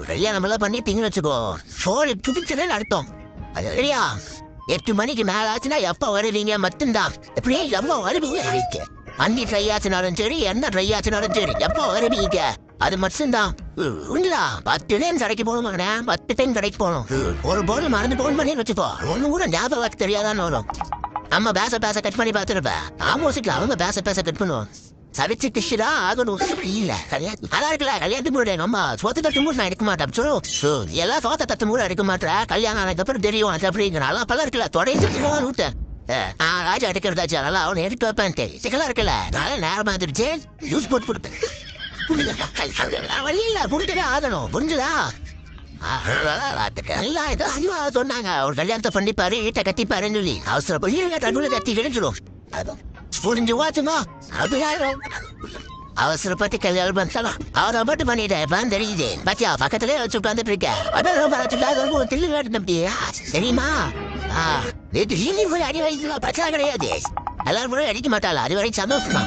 கல்யாணம் எல்லாம் பண்ணிட்டீங்கன்னு வச்சுக்கோ சோறு துடிச்சதுன்னு அர்த்தம். அது சரியா 8 மணிக்கு மேல ஆச்சுன்னா எப்ப வருவீங்க மட்டும்தான். எப்படியே எப்ப வருவீங்க வீட்டு அன்னி ட்ரை ஆச்சுனாலும் சரி என்ன ட்ரை ஆச்சுனாலும் சரி எப்ப வருவீங்க அது மட்டும்தான். உண்டா 10 டைம் கடைக்கு போகணுமாண்ணே 10 டைம் கடைக்கு போகணும். ஒரு பொருள் மறந்து போன் பண்ணி வச்சுப்போ ஒண்ணு கூட ஞாபகம் தெரியாதான்னு வரும். நம்ம பேச கட் பண்ணி பார்த்துருப்பேன் ஆப்போசிட்ல அவங்க பேச கட் பண்ணுவோம். சவிச்சு டிஷ்ஷா ஆகணும் இல்ல கல்யாணம் அதான் இருக்குல்ல கல்யாணத்துக்கு முன்னாடி நம்ம சொத்து தட்டு மூணு நான் எடுக்க மாட்டேன் சொல்லும் எல்லாம் சோத்த தட்டு மூணு எடுக்க மாட்டேன். கல்யாணம் ஆனதுக்கப்புறம் தெரியும் அது அப்படிங்கிற நல்லா பல இருக்குல்ல தொடைச்சு விட்டேன். ராஜா எடுக்கிறதாச்சு நல்லா அவனை எடுத்து வைப்பேன் சிக்கலா இருக்குல்ல நல்லா நேரம் வந்துருச்சு யூஸ் போட்டு கொடுப்பேன். வழியில புரிஞ்சதே ஆகணும் புரிஞ்சுதா. சொன்னாங்க ஒரு கல்யாணத்தை பண்ணிப்பாரு வீட்டை கட்டிப்பாருன்னு சொல்லி அவசரப்படி கட்டி கிடைச்சிடும் புரிஞ்சு வாச்சுமா அப்படியாயிரும். அவசரப்பட்டு கல்யாணம் பண்ணலாம் அவரை மட்டும் பண்ணிட்டேன் தெரியுது பாத்தியா பக்கத்துலயே வச்சு உட்காந்துட்டு இருக்கேன் தில்லு வேட்டு தம்பி தெரியுமா. நேற்று ஹீலிங் போய் அடி வரைக்கும் பிரச்சனை கிடையாது எல்லாரும் கூட அடிக்க மாட்டாளா அது வரைக்கும் சந்தோஷமா.